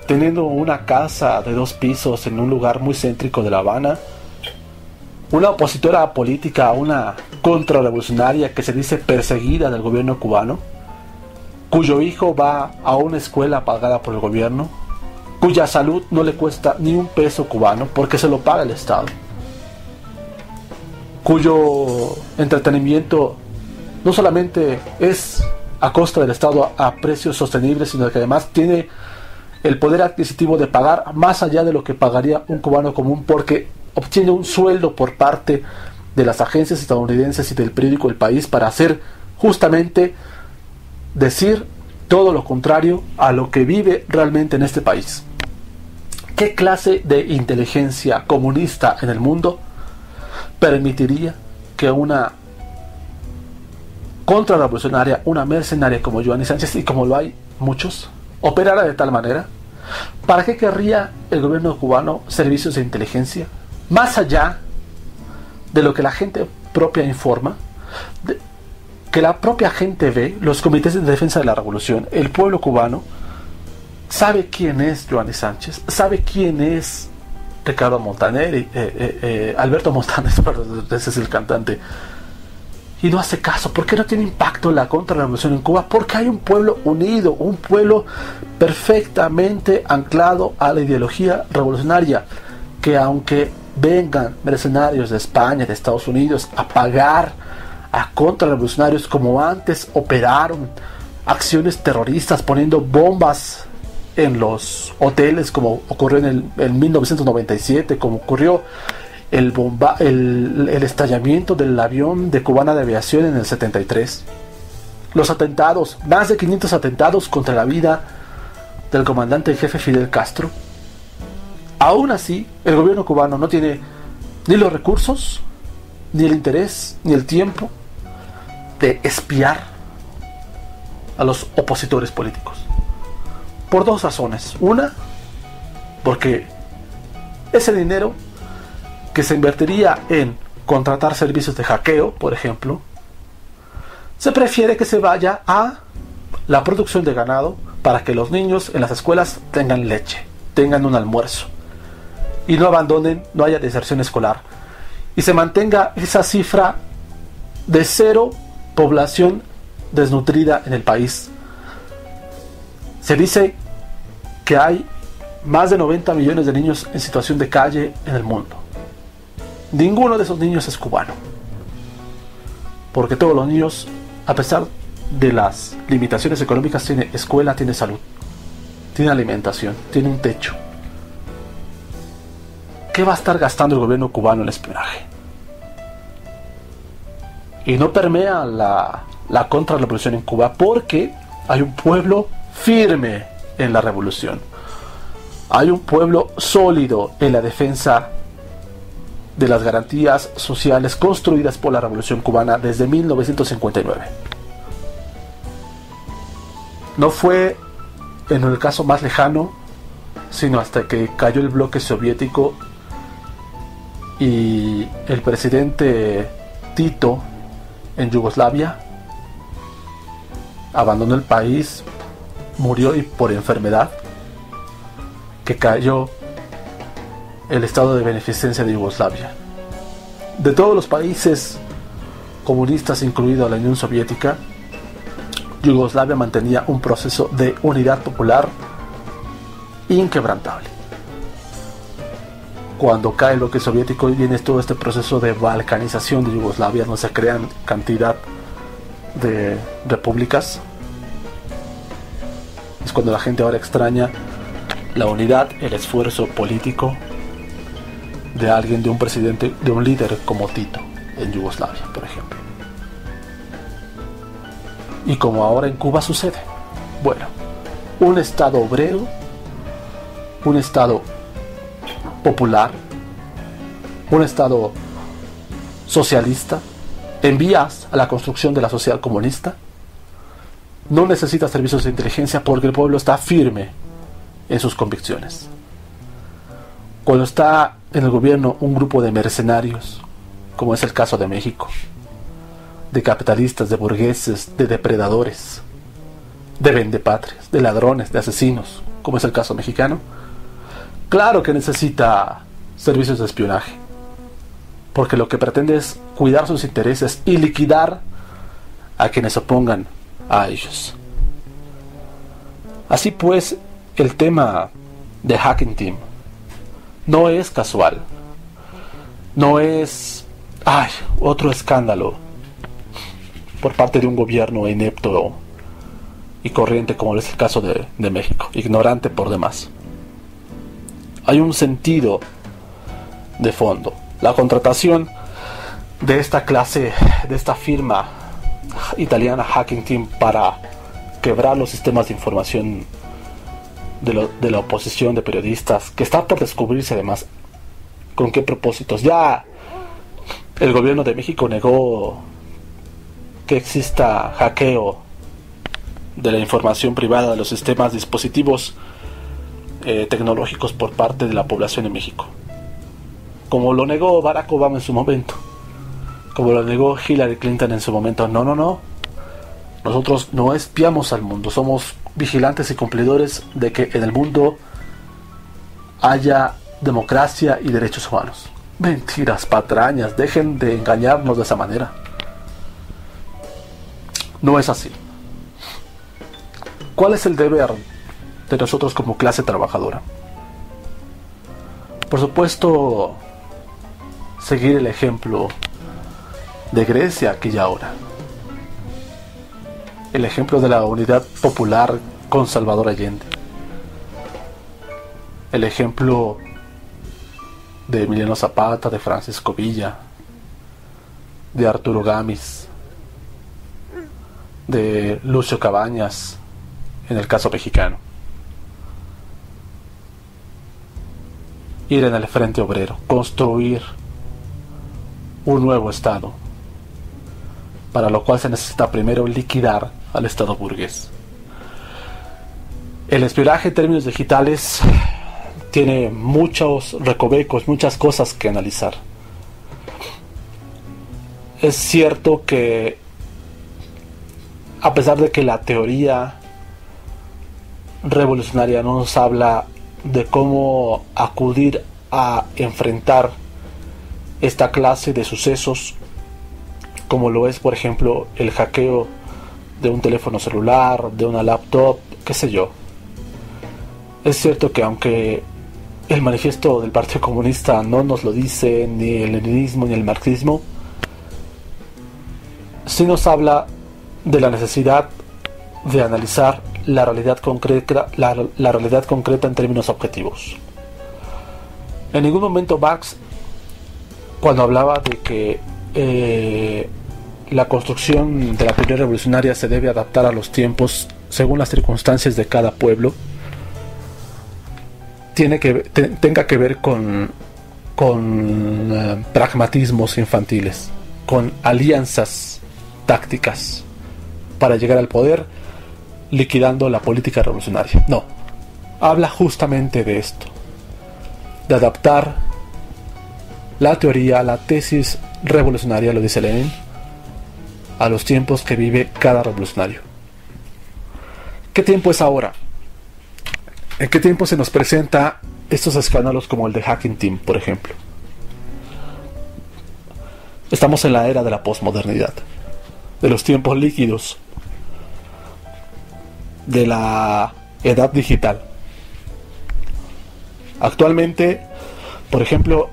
teniendo una casa de 2 pisos en un lugar muy céntrico de La Habana, una opositora política, una contrarrevolucionaria que se dice perseguida del gobierno cubano, cuyo hijo va a una escuela pagada por el gobierno, cuya salud no le cuesta ni un peso cubano porque se lo paga el Estado, cuyo entretenimiento no solamente es a costa del Estado a precios sostenibles, sino que además tiene el poder adquisitivo de pagar más allá de lo que pagaría un cubano común, porque obtiene un sueldo por parte de las agencias estadounidenses y del periódico El País para hacer justamente decir todo lo contrario a lo que vive realmente en este país. ¿Qué clase de inteligencia comunista en el mundo permitiría que una contrarrevolucionaria, una mercenaria como Giovanni Sánchez, y como lo hay muchos, operara de tal manera? ¿Para qué querría el gobierno cubano servicios de inteligencia? Más allá de lo que la gente propia informa, que la propia gente ve, los comités de defensa de la revolución, el pueblo cubano sabe quién es Giovanni Sánchez, sabe quién es Ricardo Montaner, Alberto Montaner, perdón, ese es el cantante, y no hace caso. ¿Por qué no tiene impacto la contrarrevolución en Cuba? Porque hay un pueblo unido, un pueblo perfectamente anclado a la ideología revolucionaria, que aunque vengan mercenarios de España, de Estados Unidos, a pagar a contrarrevolucionarios como antes operaron acciones terroristas poniendo bombas en los hoteles, como ocurrió en 1997, como ocurrió el estallamiento del avión de Cubana de Aviación en el 73, los atentados, más de 500 atentados contra la vida del comandante en jefe Fidel Castro. Aún así, el gobierno cubano no tiene ni los recursos, ni el interés, ni el tiempo de espiar a los opositores políticos, por 2 razones. Una, porque ese dinero que se invertiría en contratar servicios de hackeo, por ejemplo, se prefiere que se vaya a la producción de ganado para que los niños en las escuelas tengan leche, tengan un almuerzo y no abandonen, no haya deserción escolar, y se mantenga esa cifra de 0 población desnutrida en el país. Se dice que hay más de 90 millones de niños en situación de calle en el mundo. Ninguno de esos niños es cubano. porque todos los niños, a pesar de las limitaciones económicas, tienen escuela, tienen salud, tienen alimentación, tienen un techo. ¿Qué va a estar gastando el gobierno cubano en espionaje? Y no permea la contrarrevolución en Cuba porque hay un pueblo firme en la revolución. Hay un pueblo sólido en la defensa de las garantías sociales construidas por la revolución cubana desde 1959. No fue en el caso más lejano, sino hasta que cayó el bloque soviético y el presidente Tito en Yugoslavia abandonó el país, murió y por enfermedad, que cayó el estado de beneficencia de Yugoslavia. De todos los países comunistas, incluido la Unión Soviética, Yugoslavia mantenía un proceso de unidad popular inquebrantable. Cuando cae el bloque soviético y viene todo este proceso de balcanización de Yugoslavia, donde se crean cantidad de repúblicas, es cuando la gente ahora extraña la unidad, el esfuerzo político de alguien, de un presidente, de un líder como Tito en Yugoslavia, por ejemplo. Y como ahora en Cuba sucede. Bueno, un estado obrero, un estado popular, un estado socialista, en vías a la construcción de la sociedad comunista, no necesita servicios de inteligencia porque el pueblo está firme en sus convicciones. Cuando está en el gobierno un grupo de mercenarios, como es el caso de México, de capitalistas, de burgueses, de depredadores, de vendepatrias, de ladrones, de asesinos, como es el caso mexicano, claro que necesita servicios de espionaje, porque lo que pretende es cuidar sus intereses y liquidar a quienes se opongan a ellos. Así pues, el tema de Hacking Team no es casual, no es otro escándalo por parte de un gobierno inepto y corriente como es el caso de México, ignorante por demás. Hay un sentido de fondo. La contratación de esta clase, de esta firma italiana Hacking Team para quebrar los sistemas de información de la oposición, de periodistas, que está por descubrirse además con qué propósitos. Ya el gobierno de México negó que exista hackeo de la información privada de los sistemas dispositivos tecnológicos por parte de la población en México, como lo negó Barack Obama en su momento, como lo negó Hillary Clinton en su momento. No, nosotros no espiamos al mundo, somos vigilantes y cumplidores de que en el mundo haya democracia y derechos humanos. Mentiras, patrañas, dejen de engañarnos de esa manera. No es así. ¿Cuál es el deber de nosotros como clase trabajadora? Por supuesto, seguir el ejemplo de Grecia aquí y ahora. El ejemplo de la unidad popular con Salvador Allende. El ejemplo de Emiliano Zapata, de Francisco Villa, de Arturo Gámez, de Lucio Cabañas, en el caso mexicano. Ir en el frente obrero, construir un nuevo Estado, para lo cual se necesita primero liquidar al Estado burgués. El espionaje en términos digitales tiene muchos recovecos, muchas cosas que analizar. Es cierto que, a pesar de que la teoría revolucionaria nos habla de cómo acudir a enfrentar esta clase de sucesos, como lo es por ejemplo el hackeo de un teléfono celular, de una laptop, qué sé yo. Es cierto que aunque el manifiesto del Partido Comunista no nos lo dice, ni el leninismo ni el marxismo, sí nos habla de la necesidad de analizar la realidad concreta, la realidad concreta en términos objetivos. En ningún momento Marx, cuando hablaba de que la construcción de la teoría revolucionaria se debe adaptar a los tiempos según las circunstancias de cada pueblo, tenga que ver con pragmatismos infantiles, con alianzas tácticas para llegar al poder, liquidando la política revolucionaria. No, habla justamente de esto, de adaptar la teoría, la tesis revolucionaria, lo dice Lenin, a los tiempos que vive cada revolucionario. ¿Qué tiempo es ahora? ¿En qué tiempo se nos presenta estos escándalos como el de Hacking Team, por ejemplo? Estamos en la era de la posmodernidad, de los tiempos líquidos, de la edad digital. Actualmente, por ejemplo,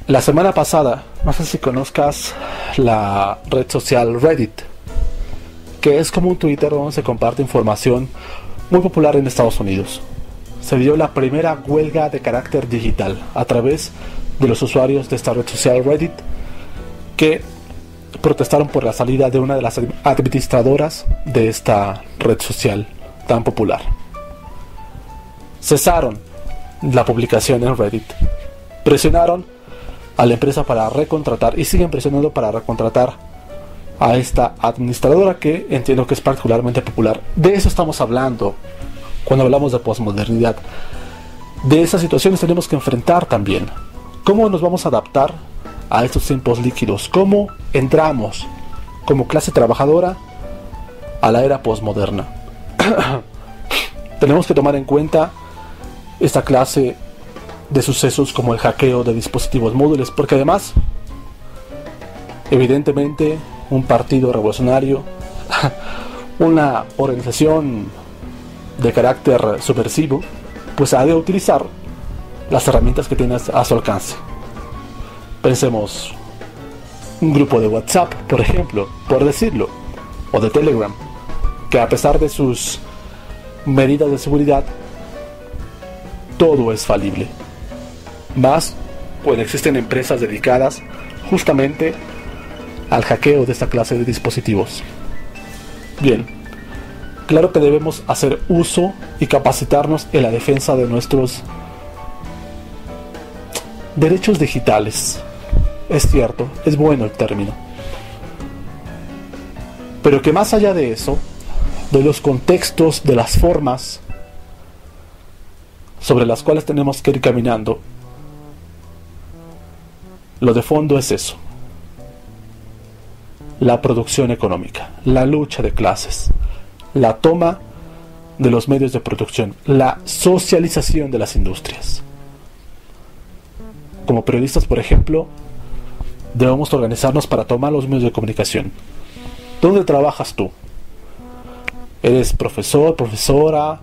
la semana pasada, no sé si conozcas la red social Reddit, que es como un Twitter donde se comparte información muy popular en Estados Unidos. Se dio la primera huelga de carácter digital a través de los usuarios de esta red social Reddit, que protestaron por la salida de una de las administradoras de esta red social tan popular. Cesaron la publicación en Reddit, presionaron a la empresa para recontratar y siguen presionando para recontratar a esta administradora, que entiendo que es particularmente popular. De eso estamos hablando cuando hablamos de posmodernidad. De esas situaciones tenemos que enfrentar también. ¿Cómo nos vamos a adaptar a estos tiempos líquidos? ¿Cómo entramos como clase trabajadora a la era posmoderna? Tenemos que tomar en cuenta esta clase de sucesos como el hackeo de dispositivos móviles, porque además, evidentemente, un partido revolucionario, una organización de carácter subversivo, pues ha de utilizar las herramientas que tiene a su alcance. Pensemos un grupo de WhatsApp, por ejemplo, por decirlo, o de Telegram, que a pesar de sus medidas de seguridad, todo es falible. Más cuando existen empresas dedicadas justamente al hackeo de esta clase de dispositivos. Bien, claro que debemos hacer uso y capacitarnos en la defensa de nuestros derechos digitales. Es cierto, es bueno el término. Pero que más allá de eso, de los contextos, de las formas sobre las cuales tenemos que ir caminando, lo de fondo es eso: la producción económica, la lucha de clases, la toma de los medios de producción, la socialización de las industrias. Como periodistas, por ejemplo, debemos organizarnos para tomar los medios de comunicación. ¿Dónde trabajas tú? ¿Eres profesor, profesora?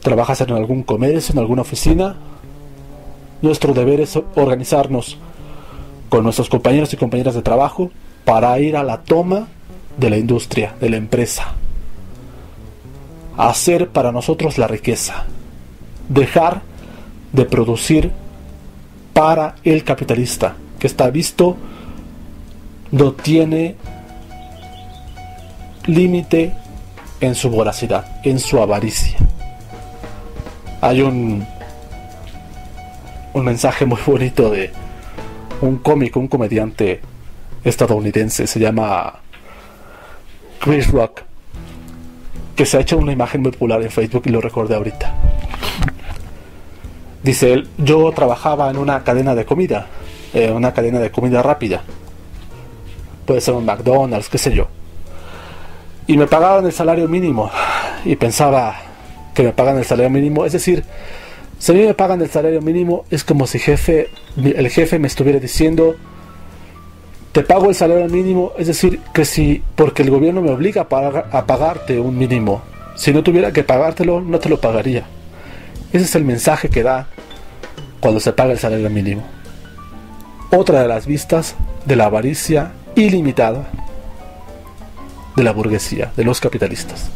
¿Trabajas en algún comercio, en alguna oficina? Nuestro deber es organizarnos con nuestros compañeros y compañeras de trabajo para ir a la toma de la industria, de la empresa. Hacer para nosotros la riqueza. Dejar de producir para el capitalista, que está visto, no tiene límite en su voracidad, en su avaricia. Hay un mensaje muy bonito de un cómico, un comediante estadounidense, se llama Chris Rock, que se ha hecho una imagen muy popular en Facebook y lo recordé ahorita. Dice él: yo trabajaba en una cadena de comida, rápida, puede ser un McDonald's, qué sé yo, y me pagaban el salario mínimo, y pensaba que me pagan el salario mínimo, es decir, si a mí me pagan el salario mínimo, es como si el jefe me estuviera diciendo: te pago el salario mínimo, es decir, que si, porque el gobierno me obliga a pagarte un mínimo, si no tuviera que pagártelo, no te lo pagaría. Ese es el mensaje que da cuando se paga el salario mínimo. Otra de las vistas de la avaricia ilimitada de la burguesía, de los capitalistas.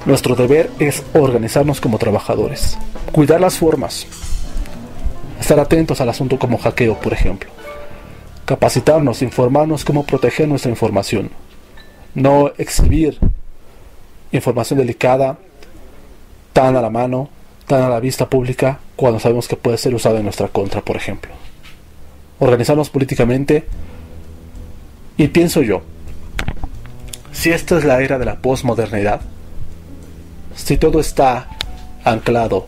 Nuestro deber es organizarnos como trabajadores, cuidar las formas, estar atentos al asunto como hackeo, por ejemplo, capacitarnos, informarnos cómo proteger nuestra información, no exhibir información delicada tan a la mano, tan a la vista pública, cuando sabemos que puede ser usada en nuestra contra, por ejemplo. Organizarnos políticamente. Y pienso yo, si esta es la era de la posmodernidad, si todo está anclado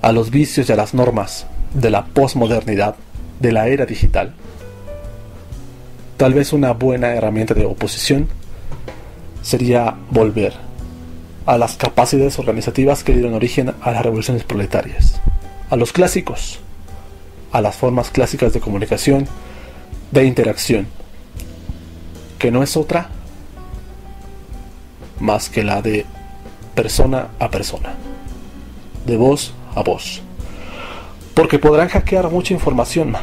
a los vicios y a las normas de la posmodernidad, de la era digital, tal vez una buena herramienta de oposición sería volver a las capacidades organizativas que dieron origen a las revoluciones proletarias, a los clásicos, a las formas clásicas de comunicación, de interacción, que no es otra más que la de persona a persona, de voz a voz. Porque podrán hackear mucha información,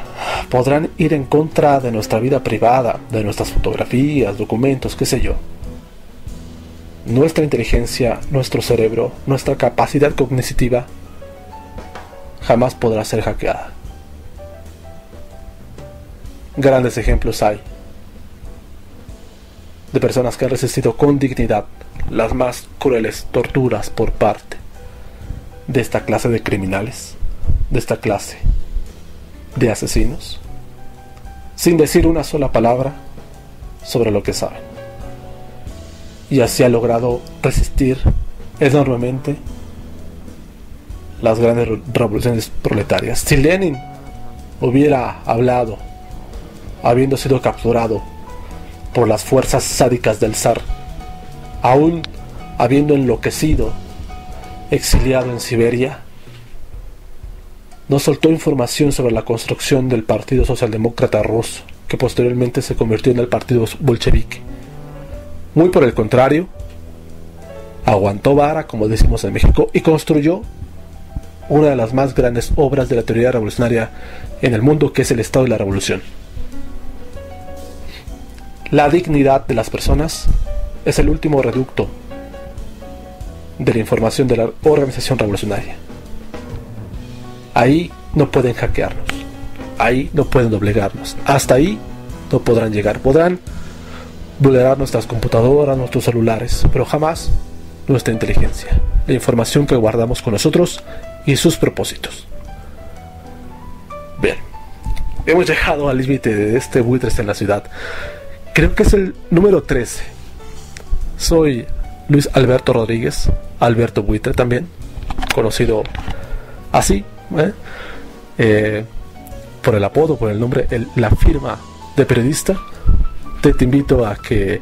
podrán ir en contra de nuestra vida privada, de nuestras fotografías, documentos, qué sé yo. Nuestra inteligencia, nuestro cerebro, nuestra capacidad cognitiva jamás podrá ser hackeada. Grandes ejemplos hay de personas que han resistido con dignidad las más crueles torturas por parte de esta clase de criminales, de esta clase de asesinos, sin decir una sola palabra sobre lo que saben. Y así ha logrado resistir enormemente las grandes revoluciones proletarias. Si Lenin hubiera hablado, habiendo sido capturado por las fuerzas sádicas del zar, aún habiendo enloquecido, exiliado en Siberia, no soltó información sobre la construcción del Partido Socialdemócrata Ruso, que posteriormente se convirtió en el Partido Bolchevique. Muy por el contrario, aguantó vara, como decimos en México, y construyó una de las más grandes obras de la teoría revolucionaria en el mundo, que es el Estado de la Revolución. La dignidad de las personas es el último reducto de la información de la organización revolucionaria. Ahí no pueden hackearnos, ahí no pueden doblegarnos, hasta ahí no podrán llegar. Podrán vulnerar nuestras computadoras, nuestros celulares, pero jamás nuestra inteligencia, la información que guardamos con nosotros y sus propósitos. Bien, hemos llegado al límite de este Buitres en la Ciudad. Creo que es el número 13. Soy Luis Alberto Rodríguez, Alberto Buitre también, conocido así, por el apodo, por el nombre, la firma de periodista. Te invito a que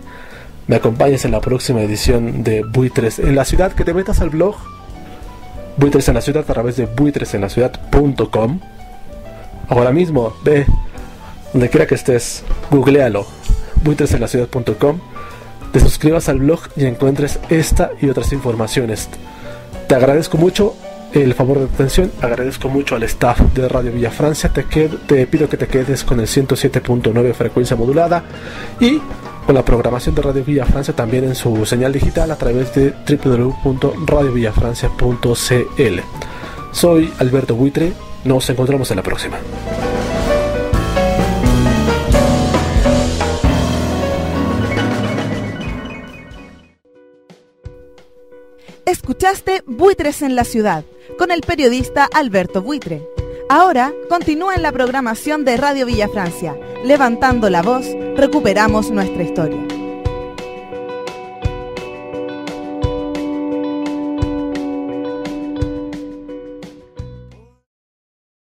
me acompañes en la próxima edición de Buitres en la Ciudad, que te metas al blog Buitres en la Ciudad a través de buitresenlaciudad.com. Ahora mismo, ve donde quiera que estés, googlealo, buitresenlaciudad.com, te suscribas al blog y encuentres esta y otras informaciones. Te agradezco mucho el favor de atención, agradezco mucho al staff de Radio Villa Francia. Te pido que te quedes con el 107.9 frecuencia modulada y con la programación de Radio Villa Francia también en su señal digital a través de www.radiovillafrancia.cl. Soy Alberto Buitre, nos encontramos en la próxima. Escuchaste Buitres en la Ciudad con el periodista Alberto Buitre. Ahora continúa en la programación de Radio Villa Francia. Levantando la voz, recuperamos nuestra historia.